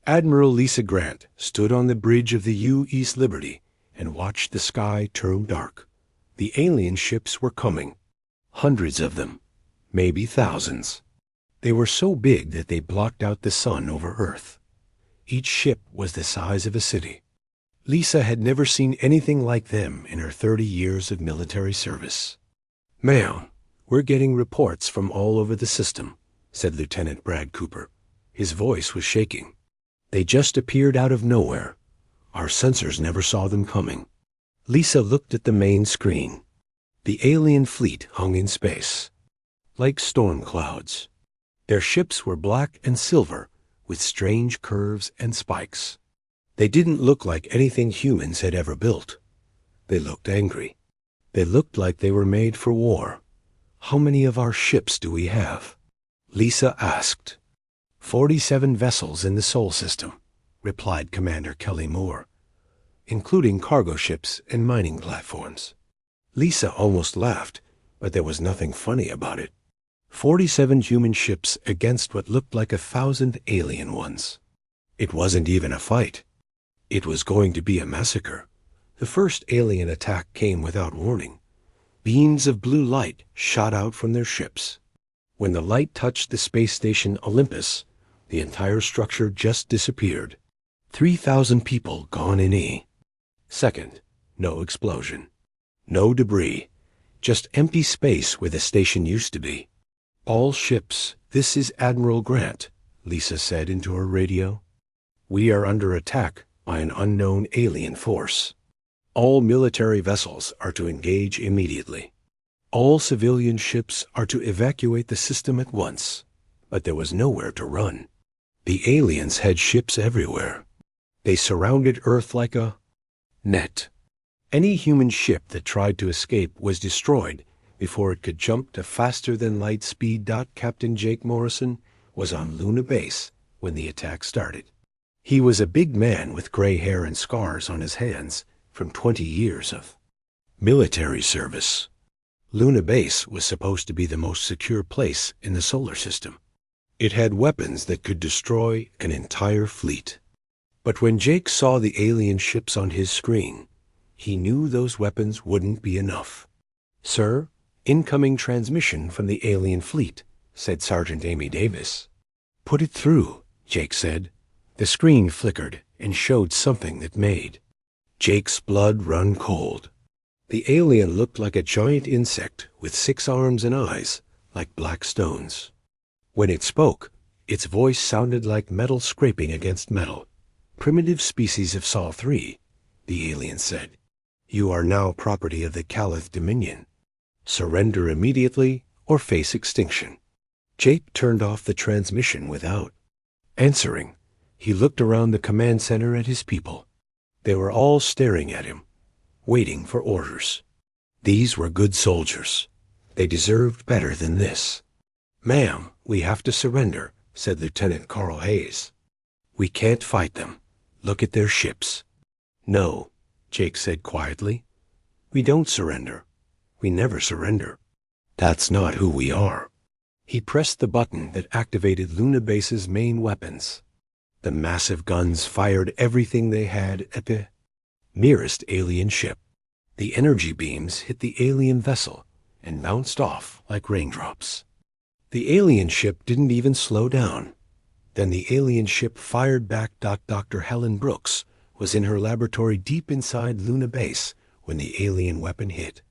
Admiral Lisa Grant stood on the bridge of the U.S. Liberty and watched the sky turn dark. The alien ships were coming. Hundreds of them, maybe thousands. They were so big that they blocked out the sun over Earth. Each ship was the size of a city. Lisa had never seen anything like them in her 30 years of military service. "Ma'am, we're getting reports from all over the system," said Lieutenant Brad Cooper. His voice was shaking. "They just appeared out of nowhere. Our sensors never saw them coming." Lisa looked at the main screen. The alien fleet hung in space, like storm clouds. Their ships were black and silver, with strange curves and spikes. They didn't look like anything humans had ever built. They looked angry. They looked like they were made for war. "How many of our ships do we have?" Lisa asked. 47 vessels in the Sol system," replied Commander Kelly Moore, "including cargo ships and mining platforms." Lisa almost laughed, but there was nothing funny about it. 47 human ships against what looked like 1,000 alien ones. It wasn't even a fight. It was going to be a massacre. The first alien attack came without warning. Beams of blue light shot out from their ships. When the light touched the space station Olympus, the entire structure just disappeared. 3,000 people gone in E. Second, no explosion. No debris. Just empty space where the station used to be. "All ships, this is Admiral Grant," Lisa said into her radio. "We are under attack by an unknown alien force. All military vessels are to engage immediately. All civilian ships are to evacuate the system at once." But there was nowhere to run. The aliens had ships everywhere. They surrounded Earth like a net. Any human ship that tried to escape was destroyed before it could jump to faster-than-light speed. Captain Jake Morrison was on Luna Base when the attack started. He was a big man with gray hair and scars on his hands from 20 years of military service. Luna Base was supposed to be the most secure place in the solar system. It had weapons that could destroy an entire fleet. But when Jake saw the alien ships on his screen, he knew those weapons wouldn't be enough. "Sir, incoming transmission from the alien fleet," said Sergeant Amy Davis. "Put it through," Jake said. The screen flickered and showed something that made Jake's blood run cold. The alien looked like a giant insect with 6 arms and eyes like black stones. When it spoke, its voice sounded like metal scraping against metal. "Primitive species of Sol 3, the alien said. "You are now property of the Calith Dominion. Surrender immediately or face extinction." Jake turned off the transmission without answering. He looked around the command center at his people. They were all staring at him, waiting for orders. These were good soldiers. They deserved better than this. "Ma'am, we have to surrender," said Lieutenant Carl Hayes. "We can't fight them. Look at their ships." "No," Jake said quietly. "We don't surrender. We never surrender. That's not who we are." He pressed the button that activated Luna Base's main weapons. The massive guns fired everything they had at the nearest alien ship. The energy beams hit the alien vessel and bounced off like raindrops. The alien ship didn't even slow down. Then the alien ship fired back. Dr. Helen Brooks was in her laboratory deep inside Luna Base when the alien weapon hit.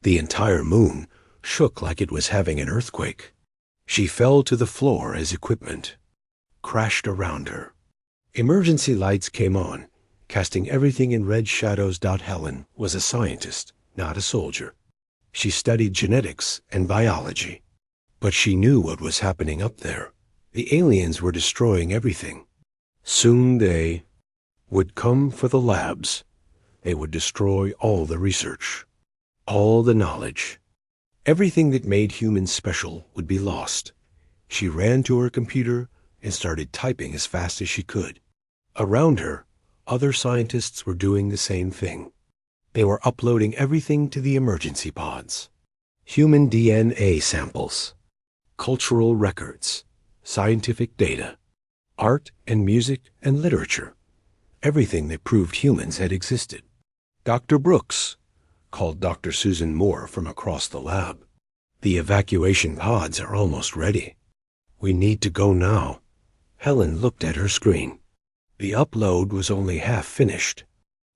The entire moon shook like it was having an earthquake. She fell to the floor as equipment crashed around her. Emergency lights came on, casting everything in red shadows. Helen was a scientist, not a soldier. She studied genetics and biology. But she knew what was happening up there. The aliens were destroying everything. Soon they would come for the labs. They would destroy all the research, all the knowledge. Everything that made humans special would be lost. She ran to her computer and started typing as fast as she could. Around her, other scientists were doing the same thing. They were uploading everything to the emergency pods. Human DNA samples, cultural records, scientific data. art and music and literature, everything that proved humans had existed. Dr. Brooks, called Dr. Susan Moore from across the lab. The evacuation pods are almost ready. We need to go now. Helen looked at her screen. The upload was only half finished.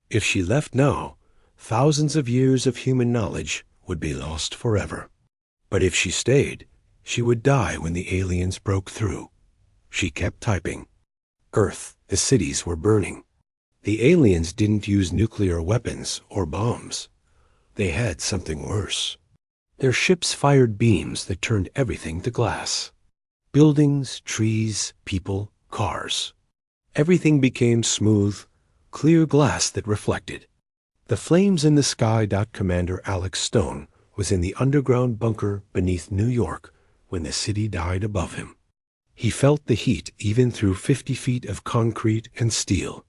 If she left now, thousands of years of human knowledge would be lost forever. But if she stayed, she would die when the aliens broke through. She kept typing. Earth, the cities were burning. The aliens didn't use nuclear weapons or bombs. They had something worse. Their ships fired beams that turned everything to glass. Buildings, trees, people, cars. Everything became smooth, clear glass that reflected. The flames in the sky. Commander Alex Stone was in the underground bunker beneath New York when the city died above him. He felt the heat even through 50 feet of concrete and steel.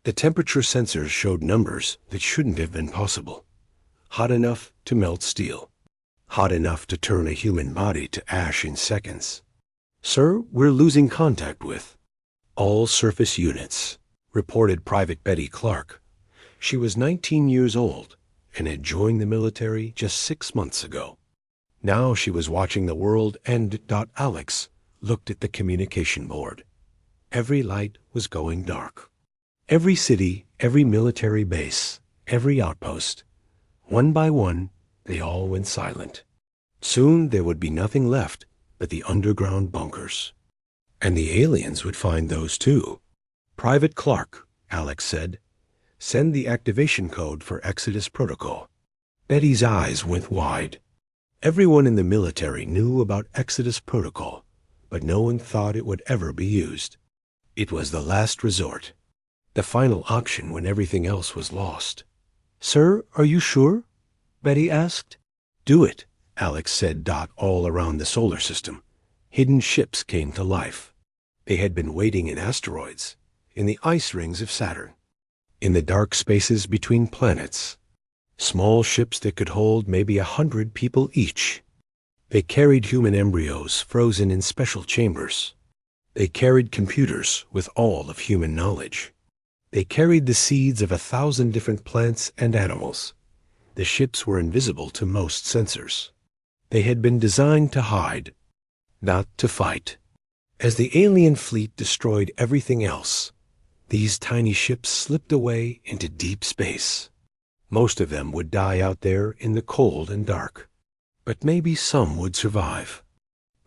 The temperature sensors showed numbers that shouldn't have been possible. Hot enough to melt steel. Hot enough to turn a human body to ash in seconds. Sir, we're losing contact with all surface units, reported Private Betty Clark. She was 19 years old and had joined the military just 6 months ago. Now she was watching the world and Alex looked at the communication board. Every light was going dark. Every city, every military base, every outpost. One by one, they all went silent. Soon there would be nothing left but the underground bunkers. And the aliens would find those too. Private Clark, Alex said, send the activation code for Exodus Protocol. Betty's eyes went wide. Everyone in the military knew about Exodus Protocol, but no one thought it would ever be used. It was the last resort. The final option when everything else was lost. Sir, are you sure? Betty asked. Do it, Alex said. All around the solar system, hidden ships came to life. They had been waiting in asteroids, in the ice rings of Saturn, in the dark spaces between planets. Small ships that could hold maybe 100 people each. They carried human embryos frozen in special chambers. They carried computers with all of human knowledge. They carried the seeds of 1,000 different plants and animals. The ships were invisible to most sensors. They had been designed to hide, not to fight. As the alien fleet destroyed everything else, these tiny ships slipped away into deep space. Most of them would die out there in the cold and dark. But maybe some would survive.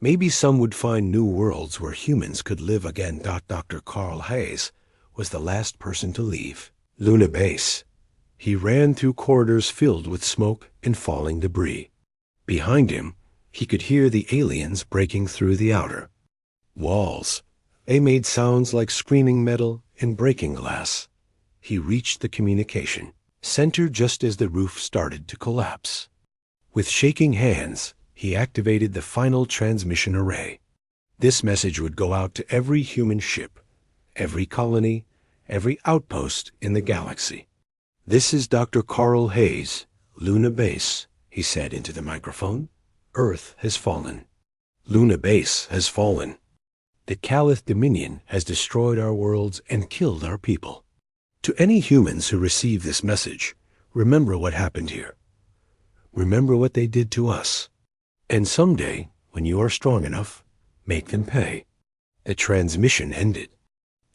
Maybe some would find new worlds where humans could live again. Dr. Carl Hayes was the last person to leave Luna Base. He ran through corridors filled with smoke and falling debris. Behind him, he could hear the aliens breaking through the outer walls. They made sounds like screaming metal and breaking glass. He reached the communication center just as the roof started to collapse. With shaking hands, he activated the final transmission array. This message would go out to every human ship, every colony, every outpost in the galaxy. This is Dr. Carl Hayes, Luna Base, he said into the microphone. Earth has fallen. Luna Base has fallen. The Calith Dominion has destroyed our worlds and killed our people. To any humans who receive this message, remember what happened here. Remember what they did to us. And someday, when you are strong enough, make them pay. The transmission ended.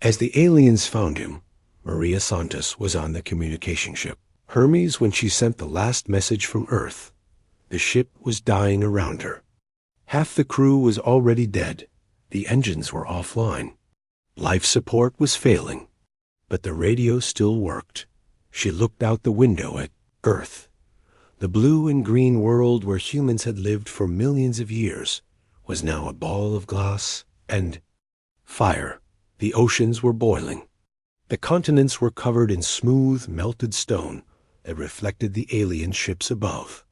As the aliens found him, Maria Santos was on the communication ship. Hermes, when she sent the last message from Earth, the ship was dying around her. Half the crew was already dead. The engines were offline. Life support was failing. But the radio still worked. She looked out the window at Earth. The blue and green world where humans had lived for millions of years was now a ball of glass and fire. The oceans were boiling. The continents were covered in smooth, melted stone that reflected the alien ships above.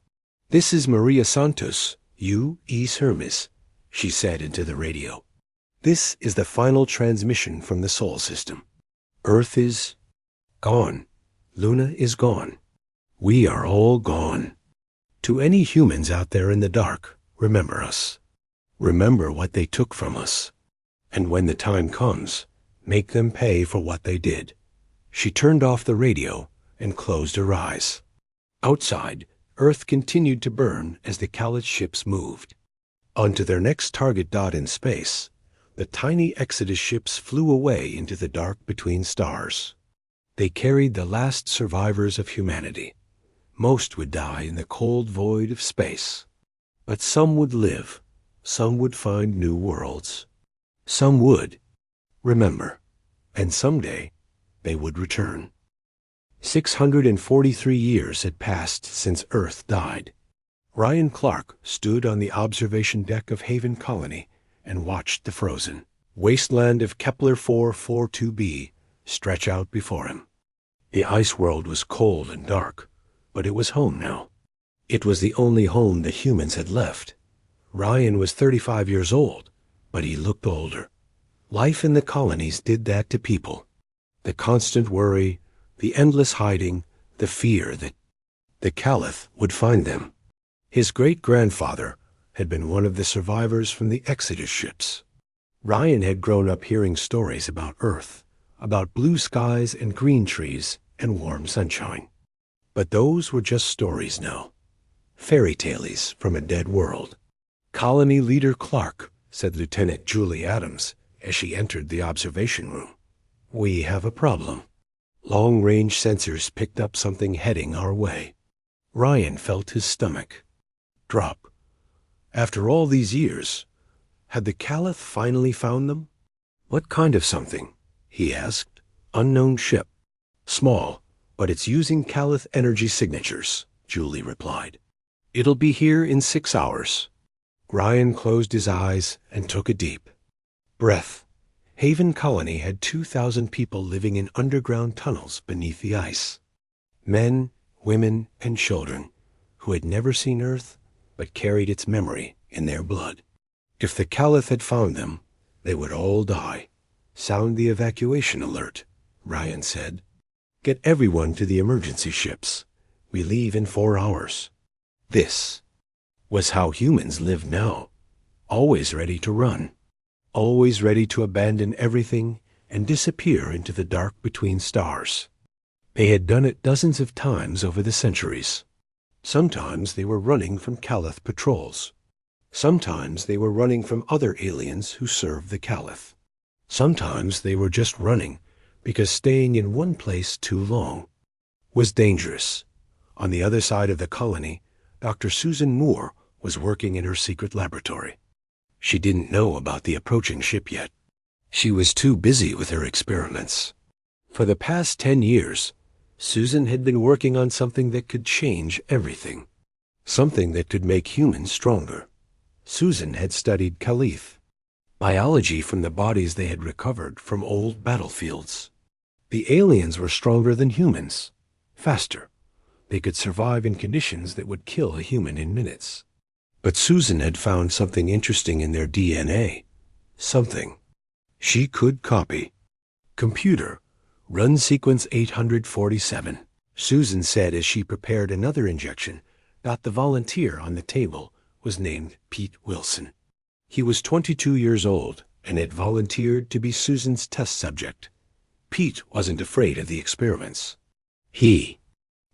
This is Maria Santos, you, East Hermes, she said into the radio. This is the final transmission from the Sol system. Earth is gone. Luna is gone. We are all gone. To any humans out there in the dark, remember us. Remember what they took from us. And when the time comes, make them pay for what they did. She turned off the radio and closed her eyes. Outside, Earth continued to burn as the Callith ships moved. Onto their next target dot in space, the tiny Exodus ships flew away into the dark between stars. They carried the last survivors of humanity. Most would die in the cold void of space. But some would live. Some would find new worlds. Some would remember. And someday they would return. 643 years had passed since Earth died. Ryan Clark stood on the observation deck of Haven Colony and watched the frozen wasteland of Kepler 442b stretch out before him. The ice world was cold and dark, but it was home now. It was the only home the humans had left. Ryan was 35 years old, but he looked older. Life in the colonies did that to people. The constant worry, the endless hiding, the fear that the Callith would find them. His great-grandfather had been one of the survivors from the Exodus ships. Ryan had grown up hearing stories about Earth, about blue skies and green trees and warm sunshine. But those were just stories now. Fairy tales from a dead world. Colony Leader Clark, said Lieutenant Julie Adams as she entered the observation room. We have a problem. Long-range sensors picked up something heading our way. Ryan felt his stomach drop. After all these years, had the Callith finally found them? What kind of something? He asked. Unknown ship. Small, but it's using Callith energy signatures, Julie replied. It'll be here in 6 hours. Ryan closed his eyes and took a deep breath. Haven Colony had 2,000 people living in underground tunnels beneath the ice. Men, women, and children who had never seen Earth but carried its memory in their blood. If the Callith had found them, they would all die. Sound the evacuation alert, Ryan said. Get everyone to the emergency ships. We leave in 4 hours. This was how humans lived now, always ready to run, always ready to abandon everything and disappear into the dark between stars. They had done it dozens of times over the centuries. Sometimes they were running from Callith patrols. Sometimes they were running from other aliens who served the Callith. Sometimes they were just running because staying in one place too long was dangerous. On the other side of the colony, Dr. Susan Moore was working in her secret laboratory. She didn't know about the approaching ship yet. She was too busy with her experiments. For the past 10 years, Susan had been working on something that could change everything. Something that could make humans stronger. Susan had studied Callith, biology from the bodies they had recovered from old battlefields. The aliens were stronger than humans, faster. They could survive in conditions that would kill a human in minutes. But Susan had found something interesting in their DNA. Something she could copy. Computer, run sequence 847. Susan said as she prepared another injection that the volunteer on the table was named Pete Wilson. He was 22 years old and had volunteered to be Susan's test subject. Pete wasn't afraid of the experiments. He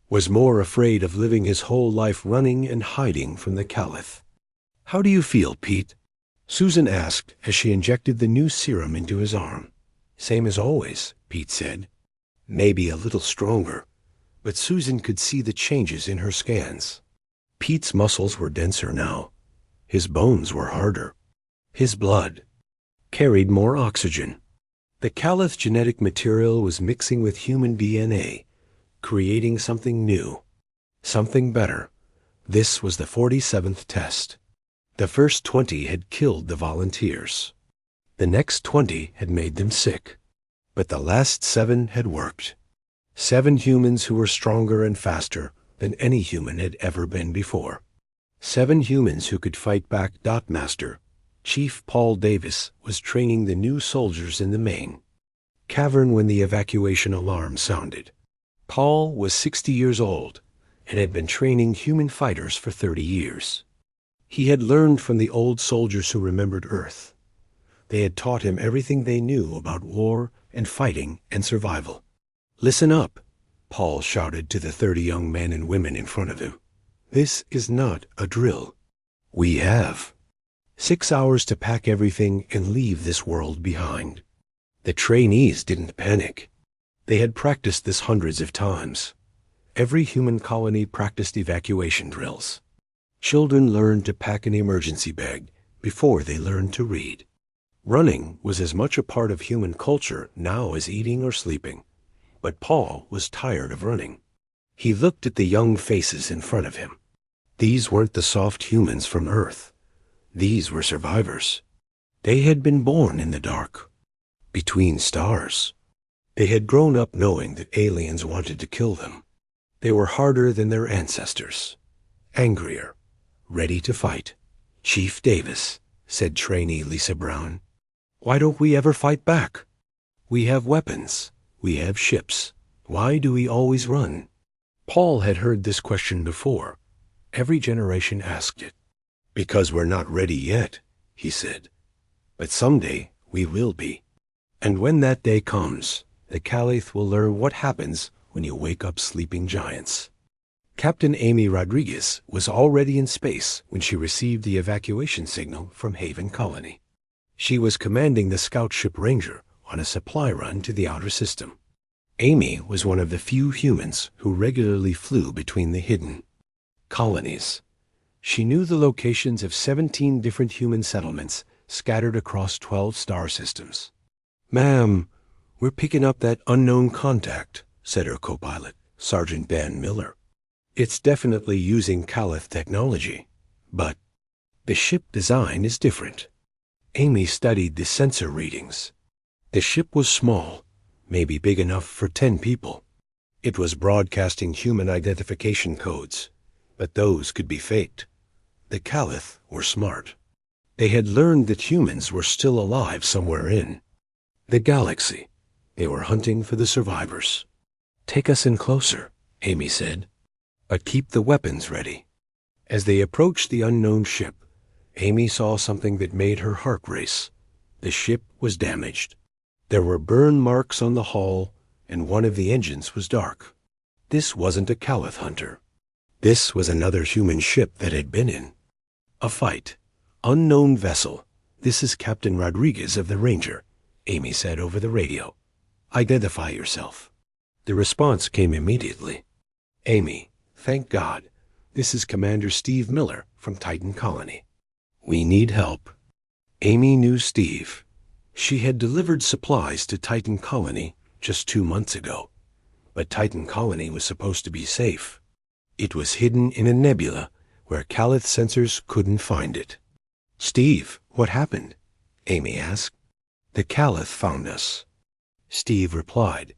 was more afraid of living his whole life running and hiding from the Callith. How do you feel, Pete? Susan asked as she injected the new serum into his arm. Same as always, Pete said. Maybe a little stronger, but Susan could see the changes in her scans. Pete's muscles were denser now. His bones were harder. His blood carried more oxygen. The Callith genetic material was mixing with human DNA, creating something new, something better. This was the 47th test. The first 20 had killed the volunteers. The next 20 had made them sick. But the last 7 had worked. 7 humans who were stronger and faster than any human had ever been before. 7 humans who could fight back. Master Chief Paul Davis was training the new soldiers in the main cavern when the evacuation alarm sounded. Paul was 60 years old and had been training human fighters for 30 years. He had learned from the old soldiers who remembered Earth. They had taught him everything they knew about war and fighting and survival. "Listen up," Paul shouted to the 30 young men and women in front of him. "This is not a drill. We have 6 hours to pack everything and leave this world behind." The trainees didn't panic. They had practiced this hundreds of times. Every human colony practiced evacuation drills. Children learned to pack an emergency bag before they learned to read. Running was as much a part of human culture now as eating or sleeping. But Paul was tired of running. He looked at the young faces in front of him. These weren't the soft humans from Earth. These were survivors. They had been born in the dark, between stars. They had grown up knowing that aliens wanted to kill them. They were harder than their ancestors, angrier, ready to fight. "Chief Davis," said trainee Lisa Brown, "why don't we ever fight back? We have weapons. We have ships. Why do we always run?" Paul had heard this question before. Every generation asked it. "Because we're not ready yet," he said. "But someday we will be. And when that day comes, the Caliph will learn what happens when you wake up sleeping giants." Captain Amy Rodriguez was already in space when she received the evacuation signal from Haven Colony. She was commanding the scout ship Ranger on a supply run to the outer system. Amy was one of the few humans who regularly flew between the hidden colonies. She knew the locations of 17 different human settlements scattered across 12 star systems. "Ma'am, we're picking up that unknown contact," said her co-pilot, Sergeant Ben Miller. "It's definitely using Caliph technology, but the ship design is different." Amy studied the sensor readings. The ship was small, maybe big enough for 10 people. It was broadcasting human identification codes, but those could be faked. The Caliph were smart. They had learned that humans were still alive somewhere in the galaxy. They were hunting for the survivors. "Take us in closer," Amy said, "but keep the weapons ready." As they approached the unknown ship, Amy saw something that made her heart race. The ship was damaged. There were burn marks on the hull, and one of the engines was dark. This wasn't a Caliph hunter. This was another human ship that had been in a fight. "Unknown vessel. This is Captain Rodriguez of the Ranger," Amy said over the radio. "Identify yourself." The response came immediately. "Amy, thank God. This is Commander Steve Miller from Titan Colony. We need help." Amy knew Steve. She had delivered supplies to Titan Colony just 2 months ago. But Titan Colony was supposed to be safe. It was hidden in a nebula where Caliph sensors couldn't find it. "Steve, what happened?" Amy asked. "The Caliph found us," Steve replied.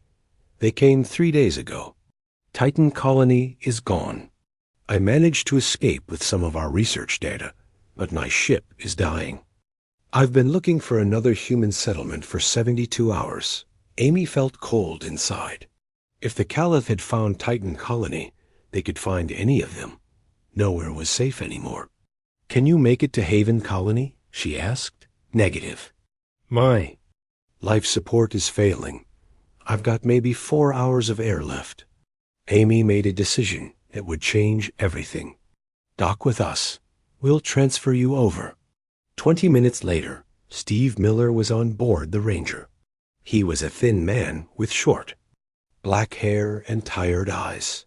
"They came 3 days ago. Titan Colony is gone. I managed to escape with some of our research data, but my ship is dying. I've been looking for another human settlement for 72 hours. Amy felt cold inside. If the Caliph had found Titan Colony, they could find any of them. Nowhere was safe anymore. "Can you make it to Haven Colony?" she asked. "Negative. My life support is failing. I've got maybe 4 hours of air left." Amy made a decision that would change everything. "Dock with us. We'll transfer you over." 20 minutes later, Steve Miller was on board the Ranger. He was a thin man with short, black hair and tired eyes.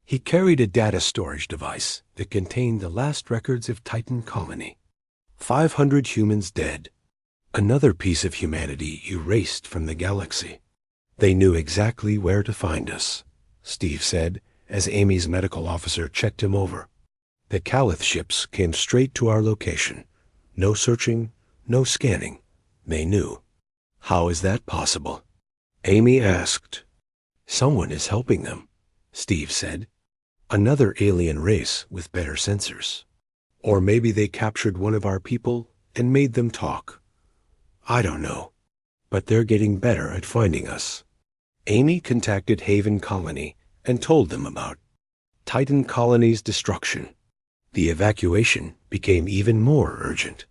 He carried a data storage device that contained the last records of Titan Colony. 500 humans dead. Another piece of humanity erased from the galaxy. "They knew exactly where to find us," Steve said as Amy's medical officer checked him over. "The Caliph ships came straight to our location. No searching, no scanning. They knew." "How is that possible?" Amy asked. "Someone is helping them," Steve said. "Another alien race with better sensors. Or maybe they captured one of our people and made them talk. I don't know. But they're getting better at finding us." Amy contacted Haven Colony and told them about Titan Colony's destruction. The evacuation became even more urgent.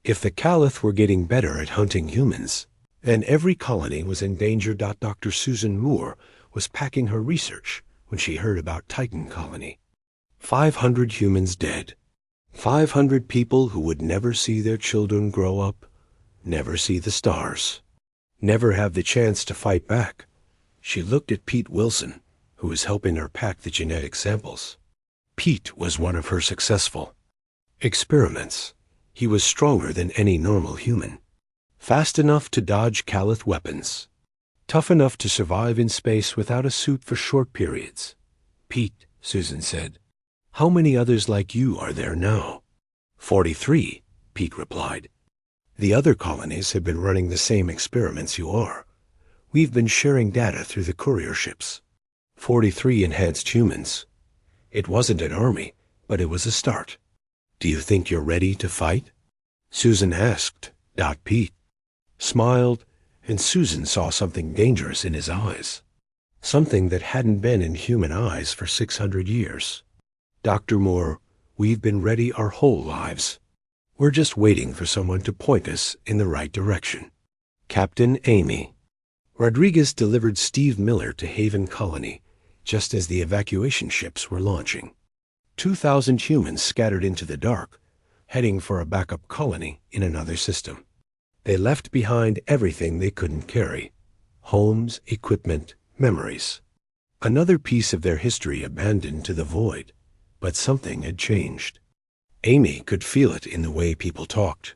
If the Caliph were getting better at hunting humans, and every colony was in danger, Dr. Susan Moore was packing her research when she heard about Titan Colony. 500 humans dead. 500 people who would never see their children grow up, never see the stars, never have the chance to fight back. She looked at Pete Wilson, who was helping her pack the genetic samples. Pete was one of her successful experiments. He was stronger than any normal human, fast enough to dodge Caliph weapons, tough enough to survive in space without a suit for short periods. Pete, Susan said, how many others like you are there now? 43, Pete replied. The other colonies have been running the same experiments you are. We've been sharing data through the courier ships. 43 enhanced humans. It wasn't an army, but it was a start. Do you think you're ready to fight? Susan asked. Pete smiled, and Susan saw something dangerous in his eyes. Something that hadn't been in human eyes for 600 years. Dr. Moore, we've been ready our whole lives. We're just waiting for someone to point us in the right direction. Captain Amy. Rodriguez delivered Steve Miller to Haven Colony just as the evacuation ships were launching. 2,000 humans scattered into the dark, heading for a backup colony in another system. They left behind everything they couldn't carry: homes, equipment, memories. Another piece of their history abandoned to the void. But something had changed. Amy could feel it in the way people talked,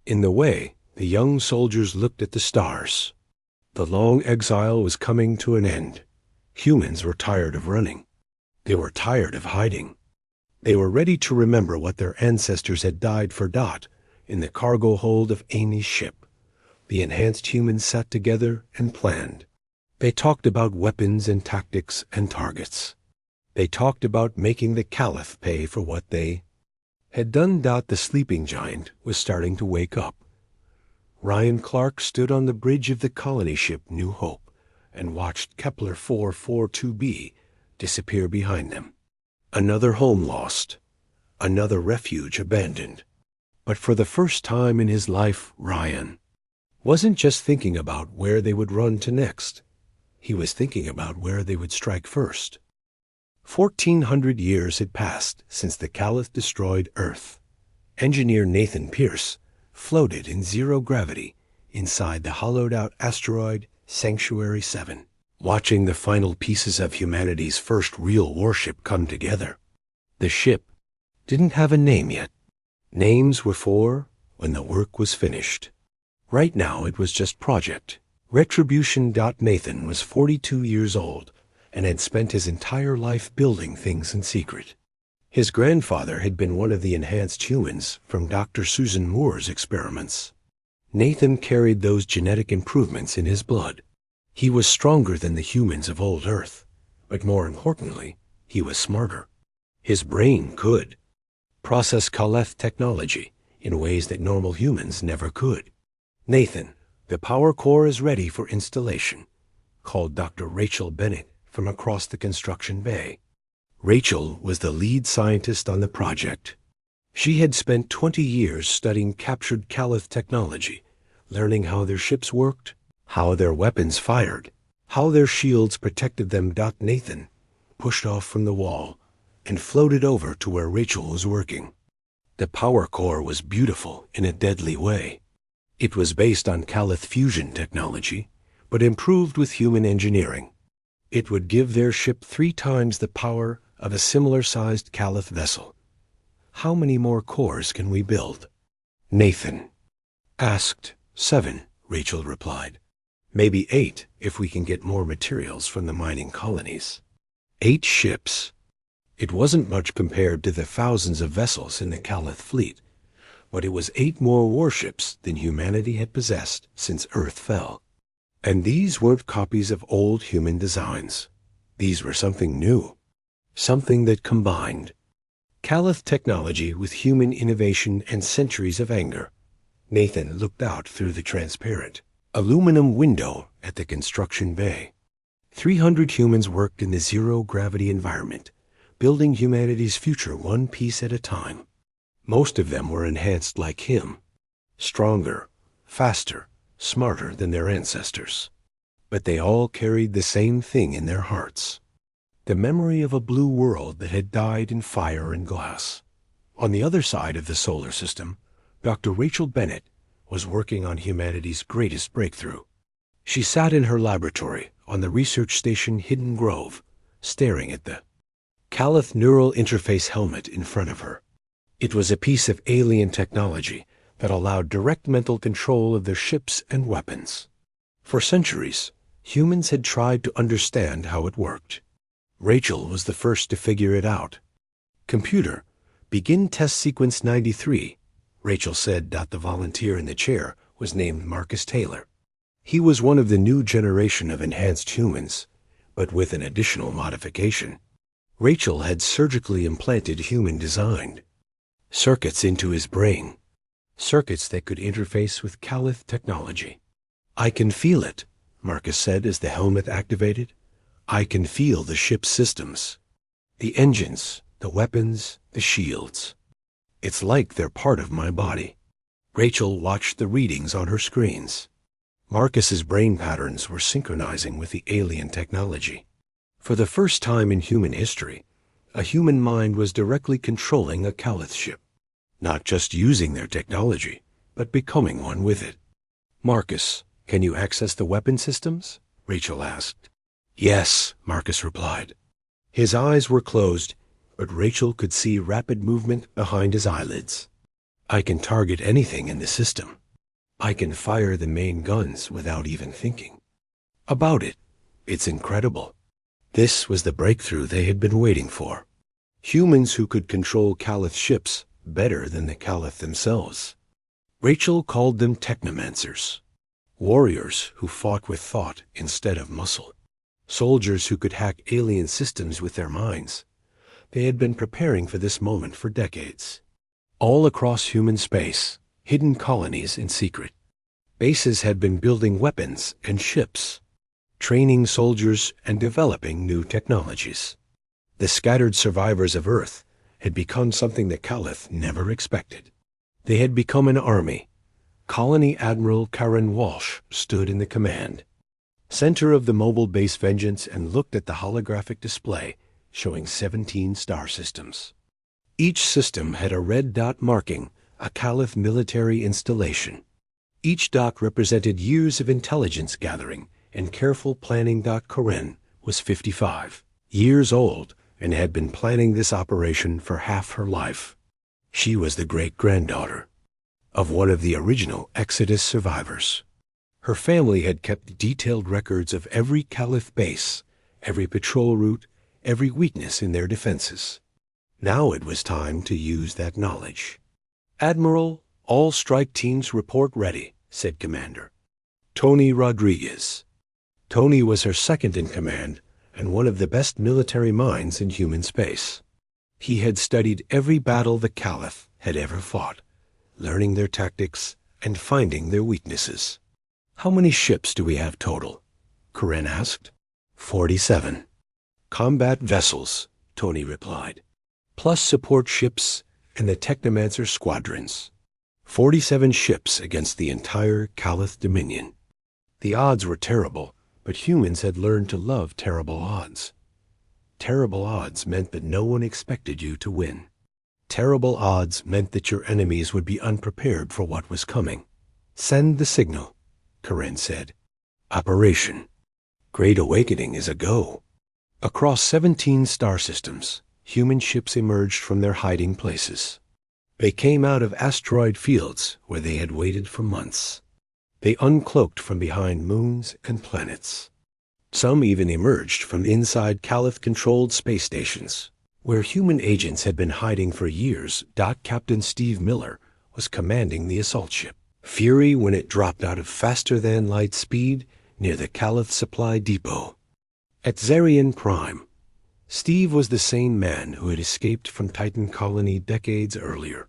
in the way the young soldiers looked at the stars. The long exile was coming to an end. Humans were tired of running. They were tired of hiding. They were ready to remember what their ancestors had died for. In the cargo hold of Amy's ship, the enhanced humans sat together and planned. They talked about weapons and tactics and targets. They talked about making the Caliph pay for what they had done. The sleeping giant was starting to wake up. Ryan Clark stood on the bridge of the colony ship New Hope and watched Kepler 442b disappear behind them. Another home lost, another refuge abandoned. But for the first time in his life, Ryan wasn't just thinking about where they would run to next. He was thinking about where they would strike first. 1,400 years had passed since the Caliph destroyed Earth. Engineer Nathan Pierce floated in zero gravity inside the hollowed-out asteroid Sanctuary 7, watching the final pieces of humanity's first real warship come together. The ship didn't have a name yet. Names were for when the work was finished. Right now it was just Project Retribution. Nathan was 42 years old and had spent his entire life building things in secret. His grandfather had been one of the enhanced humans from Dr. Susan Moore's experiments. Nathan carried those genetic improvements in his blood. He was stronger than the humans of old Earth, but more importantly, he was smarter. His brain could process Caliph technology in ways that normal humans never could. Nathan, the power core is ready for installation, called Dr. Rachel Bennett from across the construction bay. Rachel was the lead scientist on the project. She had spent 20 years studying captured Caliph technology, learning how their ships worked, how their weapons fired, how their shields protected them. Nathan pushed off from the wall and floated over to where Rachel was working. The power core was beautiful in a deadly way. It was based on Caliph fusion technology, but improved with human engineering. It would give their ship 3 times the power of a similar-sized Caliph vessel. How many more cores can we build? Nathan asked. 7, Rachel replied. Maybe 8 if we can get more materials from the mining colonies. 8 ships. It wasn't much compared to the thousands of vessels in the Caliph fleet, but it was 8 more warships than humanity had possessed since Earth fell. And these weren't copies of old human designs. These were something new, something that combined Caliph technology with human innovation and centuries of anger. Nathan looked out through the transparent aluminum window at the construction bay. 300 humans worked in the zero-gravity environment, building humanity's future one piece at a time. Most of them were enhanced like him. Stronger, faster, smarter than their ancestors. But they all carried the same thing in their hearts: the memory of a blue world that had died in fire and glass. On the other side of the solar system, Dr. Rachel Bennett was working on humanity's greatest breakthrough. She sat in her laboratory on the research station Hidden Grove, staring at the Calith neural interface helmet in front of her. It was a piece of alien technology that allowed direct mental control of their ships and weapons. For centuries, humans had tried to understand how it worked. Rachel was the first to figure it out. "Computer, begin test sequence 93, Rachel said. The volunteer in the chair was named Marcus Taylor. He was one of the new generation of enhanced humans, but with an additional modification. Rachel had surgically implanted human design circuits into his brain, circuits that could interface with Calith technology. "I can feel it," Marcus said as the helmet activated. "I can feel the ship's systems. The engines, the weapons, the shields. It's like they're part of my body." Rachel watched the readings on her screens. Marcus's brain patterns were synchronizing with the alien technology. For the first time in human history, a human mind was directly controlling a Calith ship, not just using their technology, but becoming one with it. "Marcus, can you access the weapon systems?" Rachel asked. "Yes," Marcus replied. His eyes were closed, but Rachel could see rapid movement behind his eyelids. "I can target anything in the system. I can fire the main guns without even thinking about it. It's incredible." This was the breakthrough they had been waiting for. Humans who could control Calith ships better than the Calith themselves. Rachel called them technomancers. Warriors who fought with thought instead of muscle. Soldiers who could hack alien systems with their minds. They had been preparing for this moment for decades. All across human space, hidden colonies in secret. Bases had been building weapons and ships, training soldiers and developing new technologies. The scattered survivors of Earth had become something the Calith never expected. They had become an army. Colony Admiral Karen Walsh stood in the command center of the mobile base Vengeance and looked at the holographic display showing 17 star systems. Each system had a red dot marking a Calith military installation. Each dot represented years of intelligence gathering and careful planning. Karen was 55 years old and had been planning this operation for half her life. She was the great-granddaughter of one of the original Exodus survivors. Her family had kept detailed records of every Calith base, every patrol route, every weakness in their defenses. Now it was time to use that knowledge. "Admiral, all strike teams report ready," said Commander Tony Rodriguez. Tony was her second in command and one of the best military minds in human space. He had studied every battle the Calith had ever fought, learning their tactics and finding their weaknesses. "How many ships do we have total?" Karen asked. 47. "Combat vessels," Tony replied, "plus support ships and the Technomancer squadrons. 47 ships against the entire Calith Dominion." The odds were terrible, but humans had learned to love terrible odds. Terrible odds meant that no one expected you to win. Terrible odds meant that your enemies would be unprepared for what was coming. "Send the signal," Karen said. "Operation Great Awakening is a go." Across 17 star systems, human ships emerged from their hiding places. They came out of asteroid fields where they had waited for months. They uncloaked from behind moons and planets. Some even emerged from inside Calith-controlled space stations, where human agents had been hiding for years. Captain Steve Miller was commanding the assault ship Fury when it dropped out of faster-than-light speed near the Calith supply depot. At Zarian Prime, Steve was the same man who had escaped from Titan Colony decades earlier.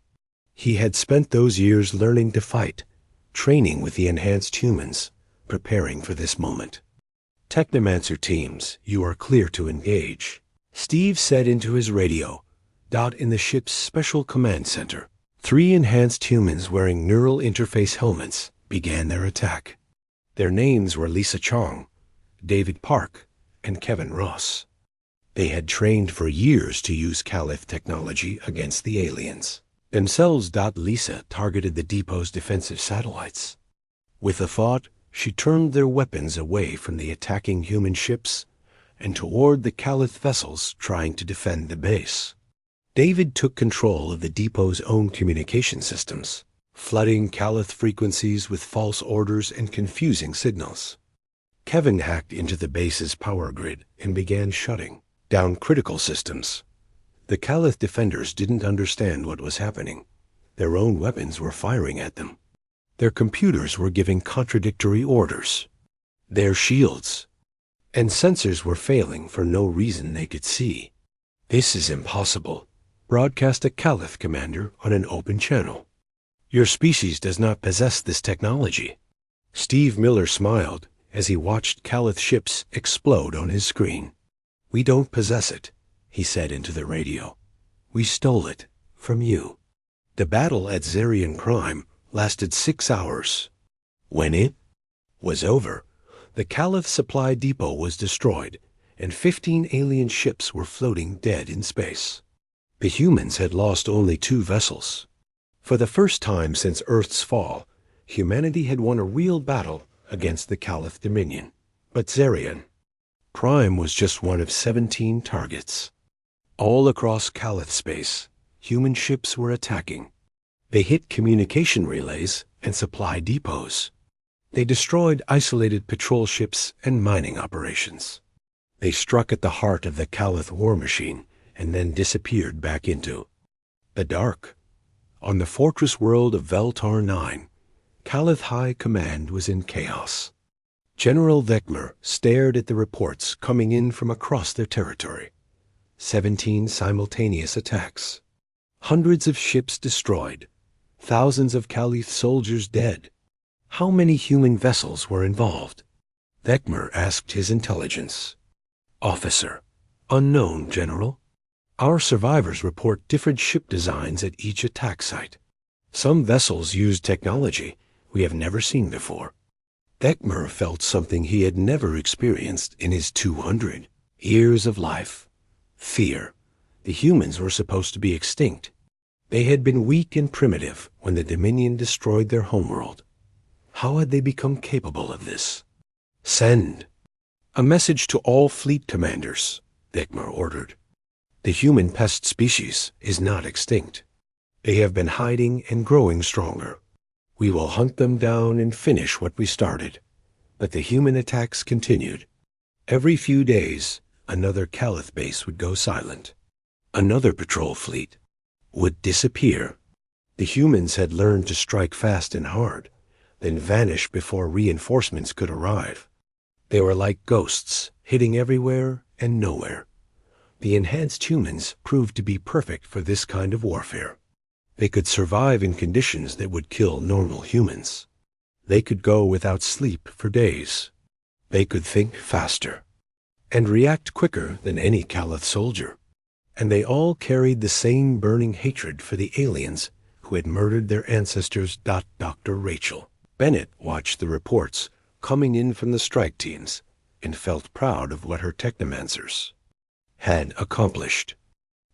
He had spent those years learning to fight, training with the enhanced humans, preparing for this moment. "Technomancer teams, you are clear to engage," Steve said into his radio, in the ship's special command center. 3 enhanced humans wearing neural interface helmets began their attack. Their names were Lisa Chong, David Park, and Kevin Ross. They had trained for years to use Caliph technology against the aliens. Themselves. Lisa targeted the depot's defensive satellites. With a thought, she turned their weapons away from the attacking human ships and toward the Caliph vessels trying to defend the base. David took control of the depot's own communication systems, flooding Caliph frequencies with false orders and confusing signals. Kevin hacked into the base's power grid and began shutting down critical systems. The Caliph defenders didn't understand what was happening. Their own weapons were firing at them. Their computers were giving contradictory orders. Their shields and sensors were failing for no reason they could see. "This is impossible," broadcast a Caliph commander on an open channel. "Your species does not possess this technology." Steve Miller smiled as he watched Caliph ships explode on his screen. "We don't possess it," he said into the radio. "We stole it from you." The battle at Zarian Prime lasted 6 hours. When it was over, the Caliph supply depot was destroyed, and 15 alien ships were floating dead in space. The humans had lost only 2 vessels. For the first time since Earth's fall, humanity had won a real battle against the Caliph Dominion. But Zarian Prime was just one of 17 targets. All across Caliph space, human ships were attacking. They hit communication relays and supply depots. They destroyed isolated patrol ships and mining operations. They struck at the heart of the Caliph war machine and then disappeared back into the dark. On the fortress world of Veltar 9, Caliph High Command was in chaos. General Vekmer stared at the reports coming in from across their territory. 17 simultaneous attacks. Hundreds of ships destroyed. Thousands of Caliph soldiers dead. How many human vessels were involved? Vekmer asked his intelligence officer. "Unknown, General. Our survivors report different ship designs at each attack site. Some vessels use technology we have never seen before." Vekmer felt something he had never experienced in his 200 years of life. Fear. The humans were supposed to be extinct. They had been weak and primitive when the Dominion destroyed their homeworld. How had they become capable of this? "Send a message to all fleet commanders," Vekmer ordered. "The human pest species is not extinct. They have been hiding and growing stronger. We will hunt them down and finish what we started." But the human attacks continued. Every few days, another Caliph base would go silent. Another patrol fleet would disappear. The humans had learned to strike fast and hard, then vanish before reinforcements could arrive. They were like ghosts, hitting everywhere and nowhere. The enhanced humans proved to be perfect for this kind of warfare. They could survive in conditions that would kill normal humans. They could go without sleep for days. They could think faster and react quicker than any Caliph soldier. And they all carried the same burning hatred for the aliens who had murdered their ancestors. Dr. Rachel Bennett watched the reports coming in from the strike teams and felt proud of what her technomancers had accomplished.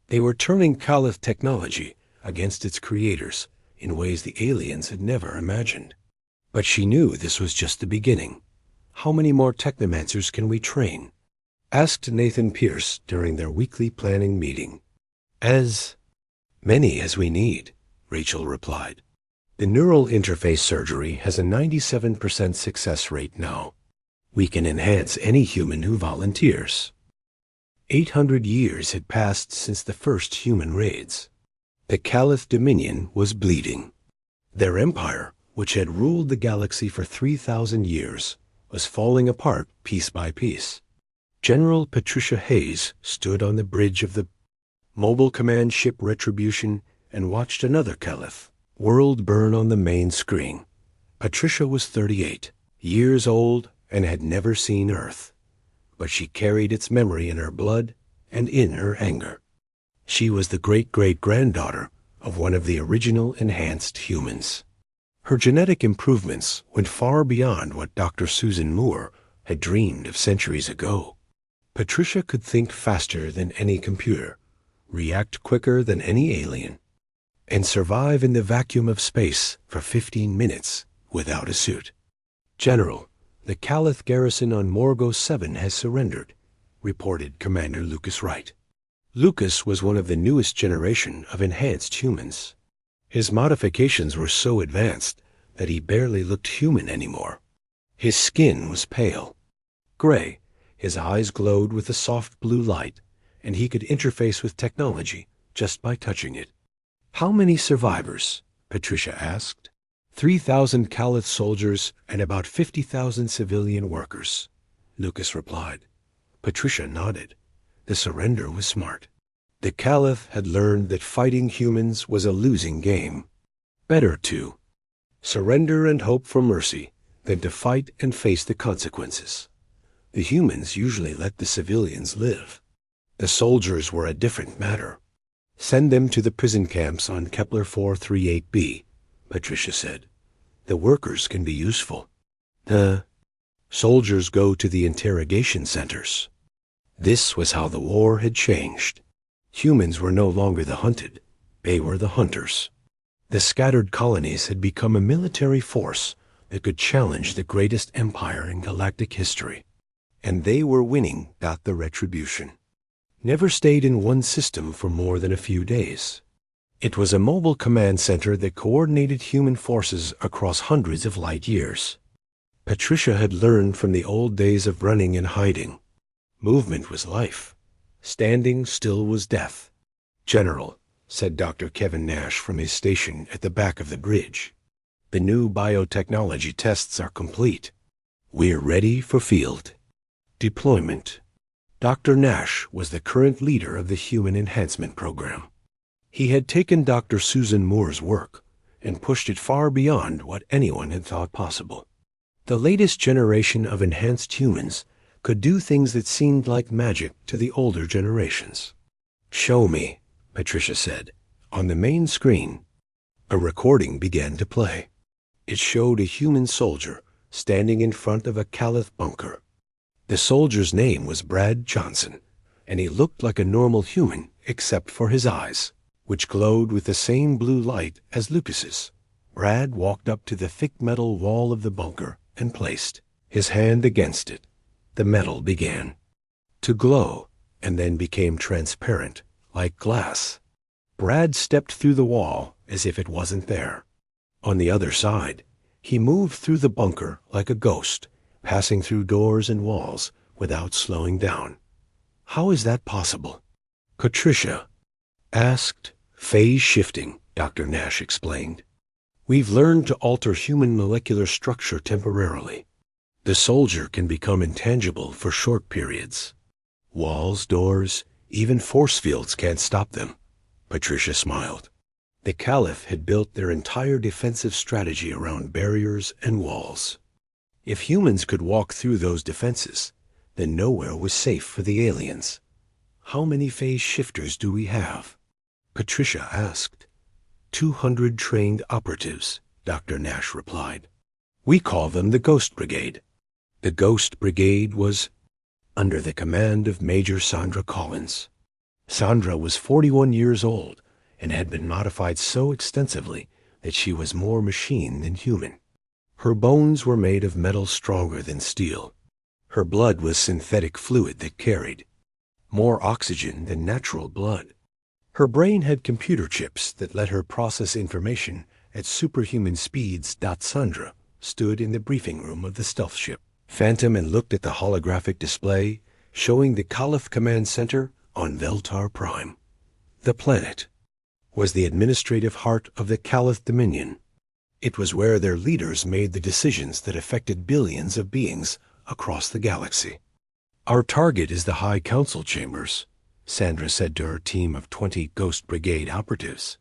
They were turning Caliph technology against its creators in ways the aliens had never imagined. But she knew this was just the beginning. "How many more technomancers can we train?" asked Nathan Pierce during their weekly planning meeting. "As many as we need," Rachel replied. "The neural interface surgery has a 97% success rate now. We can enhance any human who volunteers." 800 years had passed since the first human raids. The Caliph Dominion was bleeding. Their empire, which had ruled the galaxy for 3,000 years, was falling apart piece by piece. General Patricia Hayes stood on the bridge of the mobile command ship Retribution and watched another Caliph world burn on the main screen. Patricia was 38 years old and had never seen Earth, but she carried its memory in her blood and in her anger. She was the great-great-granddaughter of one of the original enhanced humans. Her genetic improvements went far beyond what Dr. Susan Moore had dreamed of centuries ago. Patricia could think faster than any computer, react quicker than any alien, and survive in the vacuum of space for 15 minutes without a suit. "General, the Calith garrison on Morgo 7 has surrendered," reported Commander Lucas Wright. Lucas was one of the newest generation of enhanced humans. His modifications were so advanced that he barely looked human anymore. His skin was pale, gray, his eyes glowed with a soft blue light, and he could interface with technology just by touching it. "How many survivors?" Patricia asked. 3,000 Calith soldiers and about 50,000 civilian workers," Lucas replied. Patricia nodded. The surrender was smart. The Calith had learned that fighting humans was a losing game. Better to surrender and hope for mercy than to fight and face the consequences. The humans usually let the civilians live. The soldiers were a different matter. "Send them to the prison camps on Kepler 438b, Patricia said. "The workers can be useful. The soldiers go to the interrogation centers." This was how the war had changed. Humans were no longer the hunted. They were the hunters. The scattered colonies had become a military force that could challenge the greatest empire in galactic history. And they were winning, got the retribution. Never stayed in one system for more than a few days. It was a mobile command center that coordinated human forces across hundreds of light years. Patricia had learned from the old days of running and hiding. Movement was life. Standing still was death. "General," said Dr. Kevin Nash from his station at the back of the bridge, "the new biotechnology tests are complete. We're ready for field deployment." Dr. Nash was the current leader of the Human Enhancement Program. He had taken Dr. Susan Moore's work and pushed it far beyond what anyone had thought possible. The latest generation of enhanced humans could do things that seemed like magic to the older generations. "Show me," Patricia said. On the main screen, a recording began to play. It showed a human soldier standing in front of a Calith bunker. The soldier's name was Brad Johnson, and he looked like a normal human except for his eyes, which glowed with the same blue light as Lucas's. Brad walked up to the thick metal wall of the bunker and placed his hand against it. The metal began to glow and then became transparent, like glass. Brad stepped through the wall as if it wasn't there. On the other side, he moved through the bunker like a ghost, passing through doors and walls without slowing down. "How is that possible?" Patricia asked. "Phase shifting," Dr. Nash explained. "We've learned to alter human molecular structure temporarily. The soldier can become intangible for short periods. Walls, doors, even force fields can't stop them." Patricia smiled. The Caliph had built their entire defensive strategy around barriers and walls. If humans could walk through those defenses, then nowhere was safe for the aliens. "How many phase shifters do we have?" Patricia asked. 200 trained operatives, Dr. Nash replied. "We call them the Ghost Brigade." The Ghost Brigade was under the command of Major Sandra Collins. Sandra was 41 years old and had been modified so extensively that she was more machine than human. Her bones were made of metal stronger than steel. Her blood was synthetic fluid that carried more oxygen than natural blood. Her brain had computer chips that let her process information at superhuman speeds. Sandra stood in the briefing room of the stealth ship Phantom and looked at the holographic display showing the Caliph Command Center on Veltar Prime. The planet was the administrative heart of the Caliph Dominion. It was where their leaders made the decisions that affected billions of beings across the galaxy. "Our target is the High Council chambers," Sandra said to her team of 20 Ghost Brigade operatives.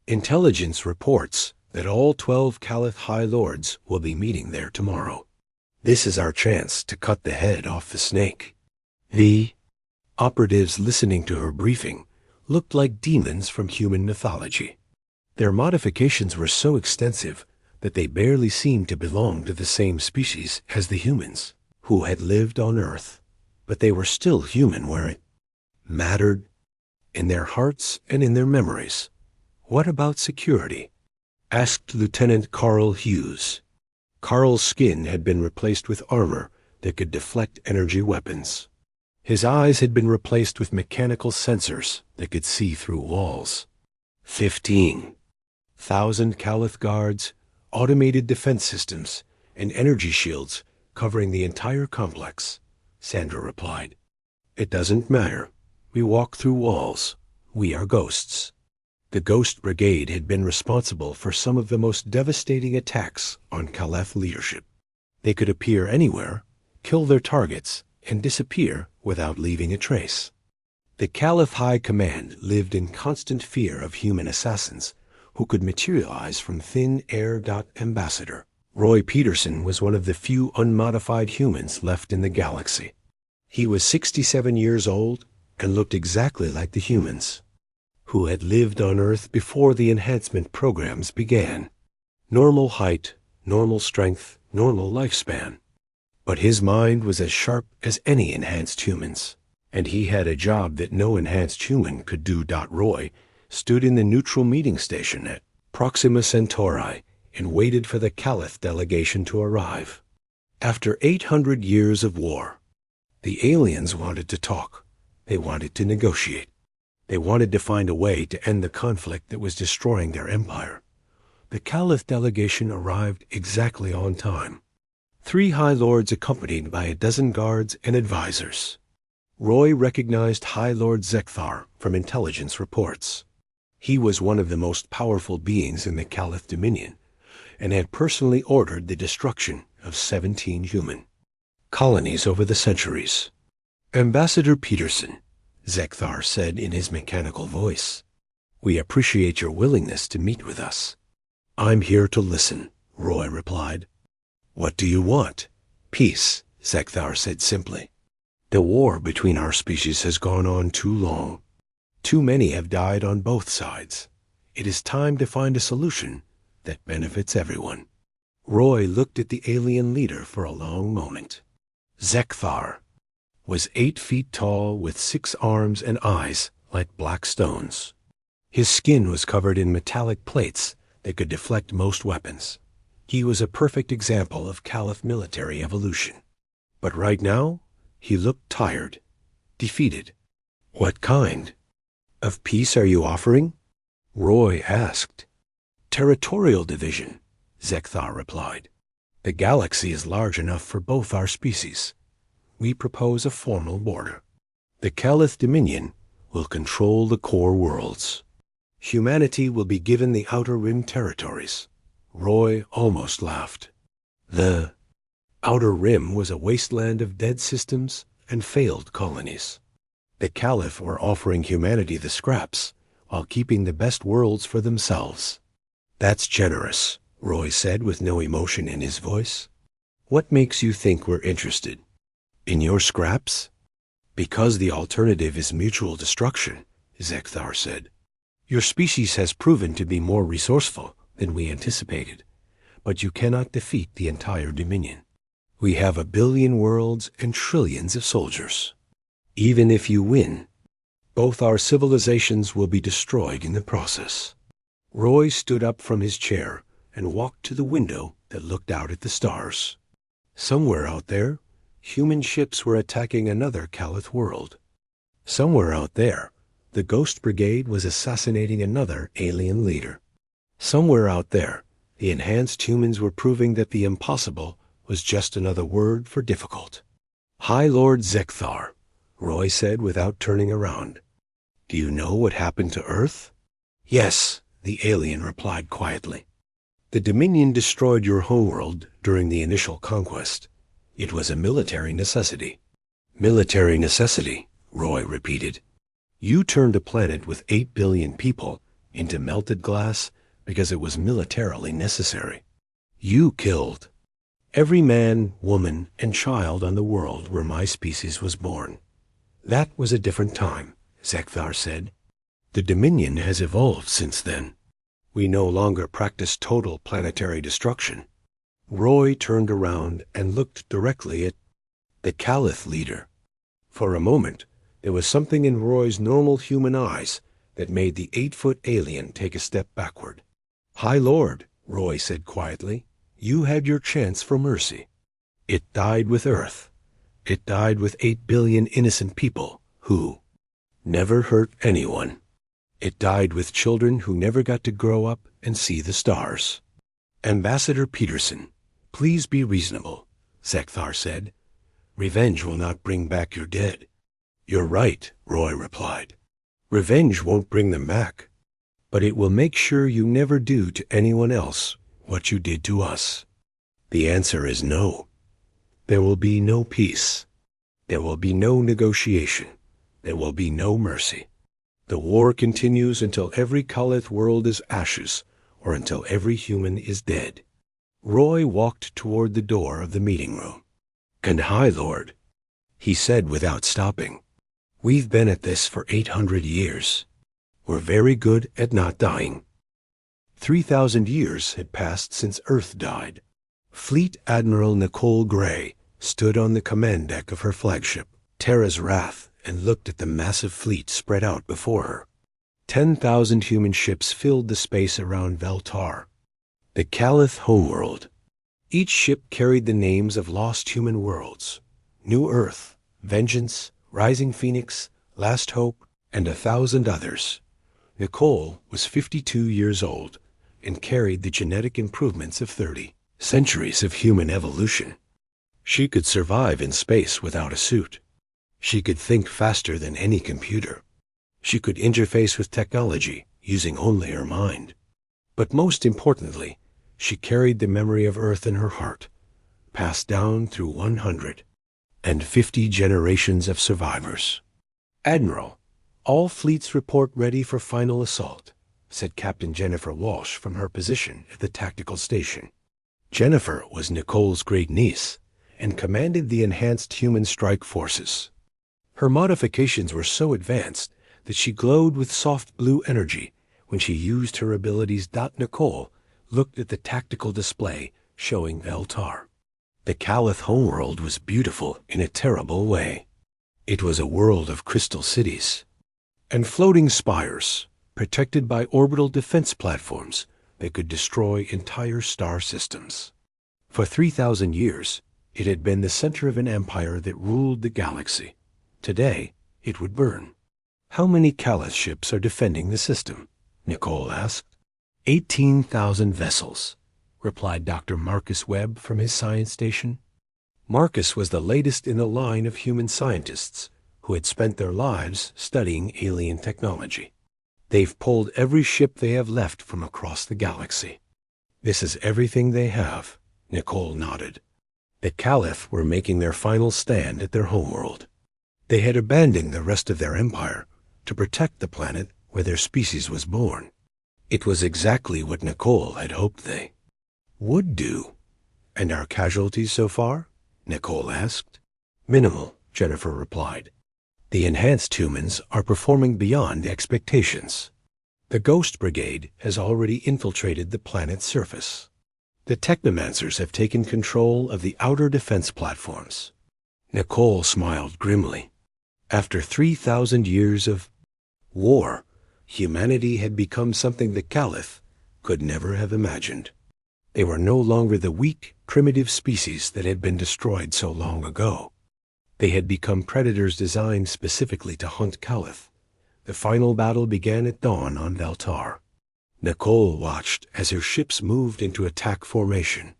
"Intelligence reports that all 12 Caliph High Lords will be meeting there tomorrow. This is our chance to cut the head off the snake." The operatives listening to her briefing looked like demons from human mythology. Their modifications were so extensive that they barely seemed to belong to the same species as the humans who had lived on Earth. But they were still human where it mattered, in their hearts and in their memories. "What about security?" asked Lieutenant Carl Hughes. Carl's skin had been replaced with armor that could deflect energy weapons. His eyes had been replaced with mechanical sensors that could see through walls. 15,000 Calith guards, automated defense systems, and energy shields covering the entire complex, Sandra replied. "It doesn't matter. We walk through walls. We are ghosts." The Ghost Brigade had been responsible for some of the most devastating attacks on Calith leadership. They could appear anywhere, kill their targets, and disappear without leaving a trace. The Calith High Command lived in constant fear of human assassins who could materialize from thin air. Ambassador Roy Peterson was one of the few unmodified humans left in the galaxy. He was 67 years old and looked exactly like the humans who had lived on Earth before the enhancement programs began. Normal height, normal strength, normal lifespan. But his mind was as sharp as any enhanced human's, and he had a job that no enhanced human could do. Roy stood in the neutral meeting station at Proxima Centauri and waited for the Calith delegation to arrive. After 800 years of war, the aliens wanted to talk. They wanted to negotiate. They wanted to find a way to end the conflict that was destroying their empire. The Calith delegation arrived exactly on time. 3 High Lords accompanied by a dozen guards and advisors. Roy recognized High Lord Zekthar from intelligence reports. He was one of the most powerful beings in the Calith Dominion and had personally ordered the destruction of 17 human colonies over the centuries. "Ambassador Peterson," Zekthar said in his mechanical voice, "we appreciate your willingness to meet with us." "I'm here to listen," Roy replied. "What do you want?" "Peace," Zekthar said simply. "The war between our species has gone on too long. Too many have died on both sides. It is time to find a solution that benefits everyone." Roy looked at the alien leader for a long moment. Zekthar was 8 feet tall with 6 arms and eyes like black stones. His skin was covered in metallic plates that could deflect most weapons. He was a perfect example of Calith military evolution. But right now, he looked tired, defeated. "What kind of peace are you offering?" Roy asked. "Territorial division," Zekthar replied. "The galaxy is large enough for both our species. We propose a formal border. The Calith Dominion will control the core worlds. Humanity will be given the Outer Rim territories." Roy almost laughed. The Outer Rim was a wasteland of dead systems and failed colonies. The Caliph were offering humanity the scraps while keeping the best worlds for themselves. "That's generous," Roy said with no emotion in his voice. "What makes you think we're interested? In your scraps?" "Because the alternative is mutual destruction," Zekthar said. "Your species has proven to be more resourceful than we anticipated, but you cannot defeat the entire Dominion. We have 1 billion worlds and trillions of soldiers. Even if you win, both our civilizations will be destroyed in the process." Roy stood up from his chair and walked to the window that looked out at the stars. Somewhere out there, human ships were attacking another Calith world. Somewhere out there, the Ghost Brigade was assassinating another alien leader. Somewhere out there, the enhanced humans were proving that the impossible was just another word for difficult. "High Lord Zekthar," Roy said without turning around. "Do you know what happened to Earth?" "Yes," the alien replied quietly. "The Dominion destroyed your homeworld during the initial conquest. It was a military necessity." "Military necessity," Roy repeated. "You turned a planet with 8 billion people into melted glass because it was militarily necessary. You killed every man, woman, and child on the world where my species was born." "That was a different time," Zekthar said. "The Dominion has evolved since then. We no longer practice total planetary destruction. Roy turned around and looked directly at the Caliph leader. For a moment, there was something in Roy's normal human eyes that made the 8-foot alien take a step backward. "High Lord," Roy said quietly, "you had your chance for mercy. It died with Earth. It died with 8 billion innocent people who never hurt anyone. It died with children who never got to grow up and see the stars." "Ambassador Peterson, please be reasonable," Sekthar said. "Revenge will not bring back your dead." "You're right," Roy replied. "Revenge won't bring them back, but it will make sure you never do to anyone else what you did to us." The answer is no. There will be no peace. There will be no negotiation. There will be no mercy. The war continues until every Kalith world is ashes, or until every human is dead. Roy walked toward the door of the meeting room. "And High Lord," he said without stopping, "we've been at this for 800 years. We're very good at not dying." 3,000 years had passed since Earth died. Fleet Admiral Nicole Gray stood on the command deck of her flagship, Terra's Wrath, and looked at the massive fleet spread out before her. 10,000 human ships filled the space around Veltar, the Calith homeworld. Each ship carried the names of lost human worlds: New Earth, Vengeance, Rising Phoenix, Last Hope, and 1,000 others. Nicole was 52 years old and carried the genetic improvements of 30 centuries of human evolution. She could survive in space without a suit. She could think faster than any computer. She could interface with technology using only her mind. But most importantly, she carried the memory of Earth in her heart, passed down through 150 generations of survivors. "Admiral, all fleets report ready for final assault," said Captain Jennifer Walsh from her position at the tactical station. Jennifer was Nicole's great niece and commanded the enhanced human strike forces. Her modifications were so advanced that she glowed with soft blue energy when she used her abilities. Nicole looked at the tactical display showing Veltar. The Calith homeworld was beautiful in a terrible way. It was a world of crystal cities and floating spires protected by orbital defense platforms that could destroy entire star systems. For 3,000 years, it had been the center of an empire that ruled the galaxy. Today, it would burn. "How many Calith ships are defending the system?" Nicole asked. 18,000 vessels, replied Dr. Marcus Webb from his science station. Marcus was the latest in a line of human scientists who had spent their lives studying alien technology. "They've pulled every ship they have left from across the galaxy." "This is everything they have," Nicole nodded. The Caliph were making their final stand at their homeworld. They had abandoned the rest of their empire to protect the planet where their species was born. It was exactly what Nicole had hoped they would do. "And our casualties so far?" Nicole asked. "Minimal," Jennifer replied. "The enhanced humans are performing beyond expectations. The Ghost Brigade has already infiltrated the planet's surface. The Technomancers have taken control of the outer defense platforms." Nicole smiled grimly. After 3,000 years of war, humanity had become something the Caliph could never have imagined. They were no longer the weak, primitive species that had been destroyed so long ago. They had become predators designed specifically to hunt Caliph. The final battle began at dawn on Veltar. Nicole watched as her ships moved into attack formation.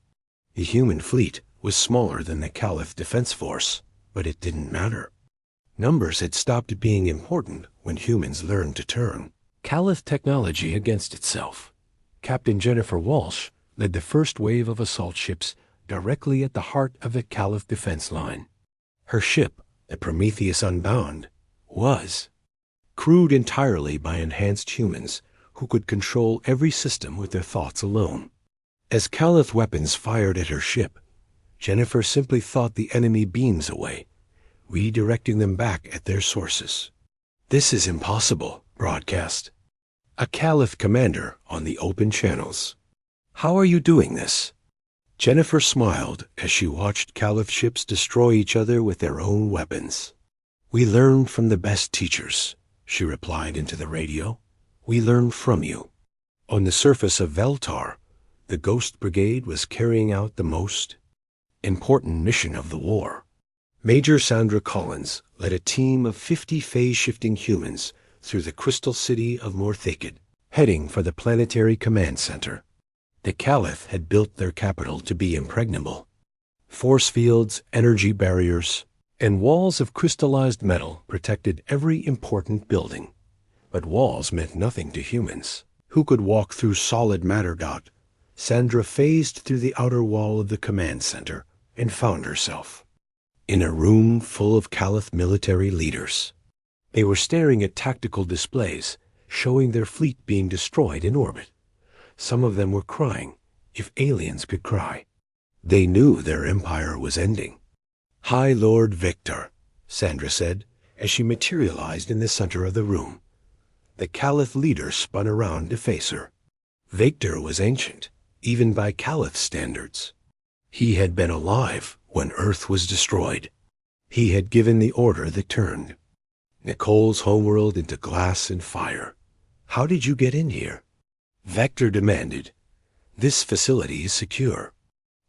The human fleet was smaller than the Caliph defense force, but it didn't matter. Numbers had stopped being important when humans learned to turn Caliph technology against itself. Captain Jennifer Walsh led the first wave of assault ships directly at the heart of the Caliph defense line. Her ship, the Prometheus Unbound, was crewed entirely by enhanced humans who could control every system with their thoughts alone. As Caliph weapons fired at her ship, Jennifer simply thought the enemy beams away, redirecting them back at their sources. "This is impossible," broadcast. a Caliph commander on the open channels. How are you doing this? Jennifer smiled as she watched Caliph ships destroy each other with their own weapons. We learn from the best teachers, she replied into the radio. We learn from you. On the surface of Veltar, the Ghost Brigade was carrying out the most important mission of the war. Major Sandra Collins led a team of 50 phase-shifting humans through the crystal city of Morthakid, heading for the planetary command center. The Caliph had built their capital to be impregnable. Force fields, energy barriers, and walls of crystallized metal protected every important building. But walls meant nothing to humans, who could walk through solid matter. Sandra phased through the outer wall of the command center and found herself in a room full of Caliph military leaders. They were staring at tactical displays, showing their fleet being destroyed in orbit. Some of them were crying, if aliens could cry. They knew their empire was ending. High Lord Victor, Sandra said, as she materialized in the center of the room. The Caliph leader spun around to face her. Victor was ancient, even by Caliph standards. He had been alive when Earth was destroyed. He had given the order that turned Nicole's homeworld into glass and fire. How did you get in here? Vector demanded. This facility is secure.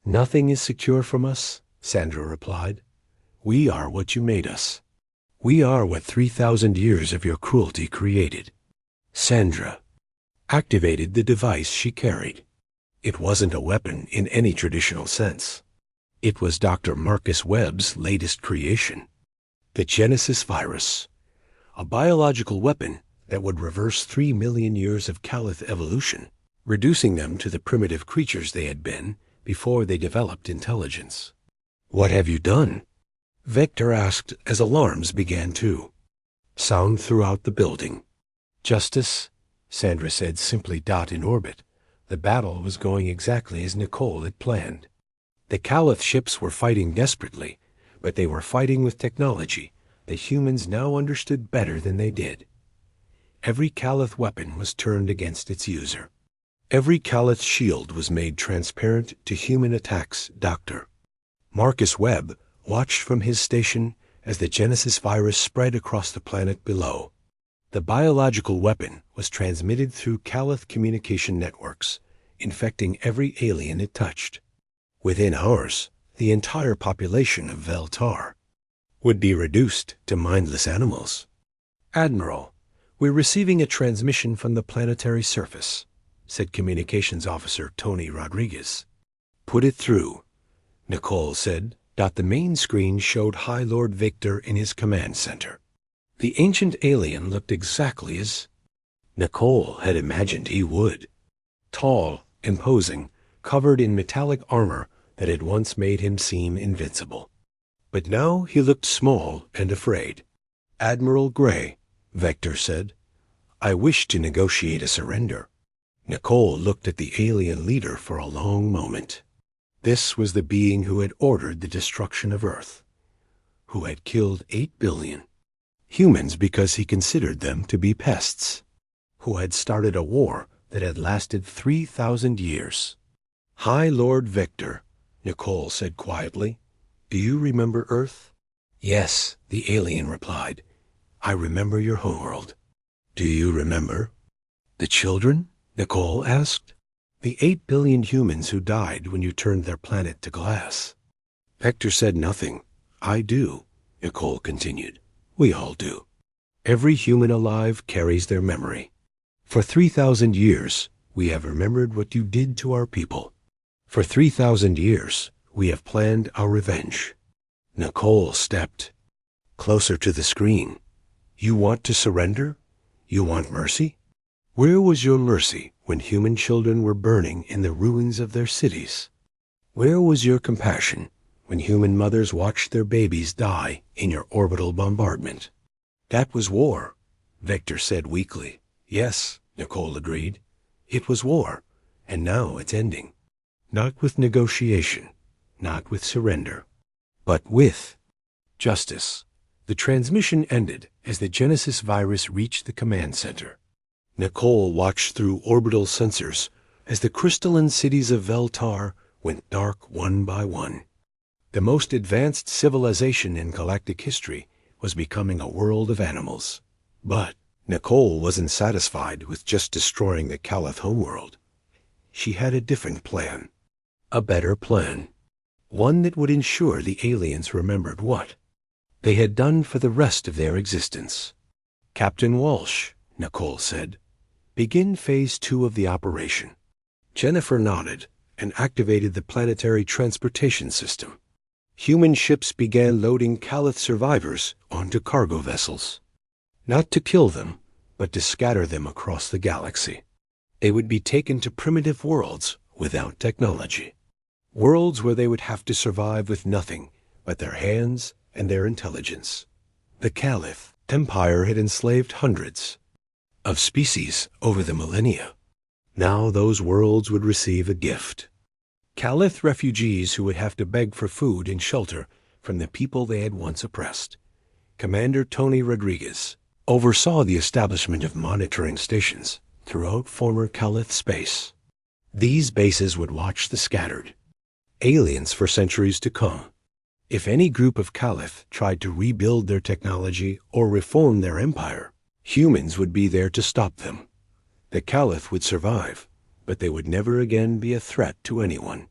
Nothing is secure from us, Sandra replied. We are what you made us. We are what 3,000 years of your cruelty created. Sandra activated the device she carried. It wasn't a weapon in any traditional sense. It was Dr. Marcus Webb's latest creation, the Genesis virus, a biological weapon that would reverse 3 million years of Caliph evolution, reducing them to the primitive creatures they had been before they developed intelligence. What have you done? Vector asked as alarms began to sound throughout the building. Justice, Sandra said simply. In orbit, the battle was going exactly as Nicole had planned. The Caliph ships were fighting desperately, but they were fighting with technology that humans now understood better than they did. Every Caliph weapon was turned against its user. Every Caliph shield was made transparent to human attacks. Dr. Marcus Webb watched from his station as the Genesis virus spread across the planet below. The biological weapon was transmitted through Caliph communication networks, infecting every alien it touched. Within hours, the entire population of Veltar would be reduced to mindless animals. Admiral, we're receiving a transmission from the planetary surface, said Communications Officer Tony Rodriguez. Put it through, Nicole said. The main screen showed High Lord Victor in his command center. The ancient alien looked exactly as Nicole had imagined he would. Tall, imposing, covered in metallic armor that had once made him seem invincible. But now he looked small and afraid. Admiral Gray, Vector said, I wish to negotiate a surrender. Nicole looked at the alien leader for a long moment. This was the being who had ordered the destruction of Earth, who had killed 8 billion humans because he considered them to be pests, who had started a war that had lasted 3,000 years. High Lord Victor, Nicole said quietly, do you remember Earth? Yes, the alien replied. I remember your homeworld. Do you remember the children? Nicole asked. The 8 billion humans who died when you turned their planet to glass. Vector said nothing. I do, Nicole continued. We all do. Every human alive carries their memory. For 3,000 years, we have remembered what you did to our people. For 3,000 years, we have planned our revenge. Nicole stepped closer to the screen. You want to surrender? You want mercy? Where was your mercy when human children were burning in the ruins of their cities? Where was your compassion when human mothers watched their babies die in your orbital bombardment? That was war, Vector said weakly. Yes, Nicole agreed. It was war, and now it's ending. Not with negotiation, not with surrender, but with justice. The transmission ended as the Genesis virus reached the command center. Nicole watched through orbital sensors as the crystalline cities of Veltar went dark one by one. The most advanced civilization in galactic history was becoming a world of animals. But Nicole wasn't satisfied with just destroying the Caliph homeworld. She had a different plan. A better plan. One that would ensure the aliens remembered what they had done for the rest of their existence. "Captain Walsh," Nicole said, "begin Phase 2 of the operation." Jennifer nodded and activated the planetary transportation system. Human ships began loading Caliph survivors onto cargo vessels. Not to kill them, but to scatter them across the galaxy. They would be taken to primitive worlds without technology. Worlds where they would have to survive with nothing but their hands and their intelligence. The Caliph Empire had enslaved hundreds of species over the millennia. Now those worlds would receive a gift. Caliph refugees who would have to beg for food and shelter from the people they had once oppressed. Commander Tony Rodriguez oversaw the establishment of monitoring stations throughout former Caliph space. These bases would watch the scattered aliens for centuries to come. If any group of Caliph tried to rebuild their technology or reform their empire, humans would be there to stop them. The Caliph would survive, but they would never again be a threat to anyone.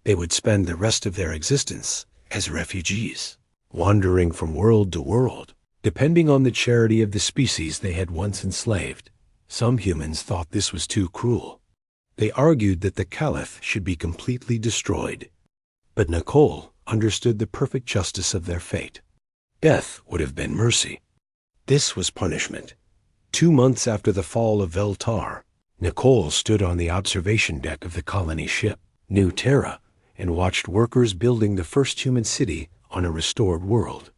They would spend the rest of their existence as refugees, wandering from world to world, depending on the charity of the species they had once enslaved. Some humans thought this was too cruel. They argued that the Caliph should be completely destroyed. But Nicole understood the perfect justice of their fate. Death would have been mercy. This was punishment. 2 months after the fall of Veltar, Nicole stood on the observation deck of the colony ship, New Terra, and watched workers building the first human city on a restored world.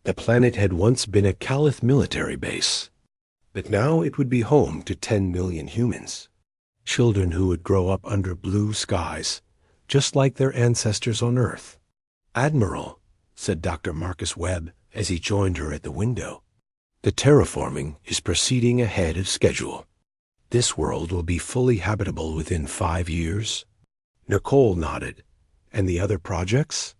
The planet had once been a Caliph military base, but now it would be home to 10 million humans. Children who would grow up under blue skies, just like their ancestors on Earth. "Admiral," said Dr. Marcus Webb as he joined her at the window, "the terraforming is proceeding ahead of schedule. This world will be fully habitable within 5 years." Nicole nodded. "And the other projects?"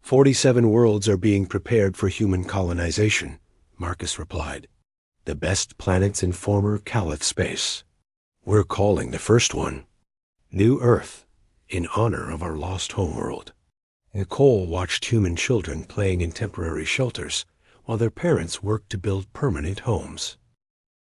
47 worlds are being prepared for human colonization," Marcus replied. "The best planets in former Caliph space. We're calling the first one New Earth, in honor of our lost homeworld." Nicole watched human children playing in temporary shelters while their parents worked to build permanent homes.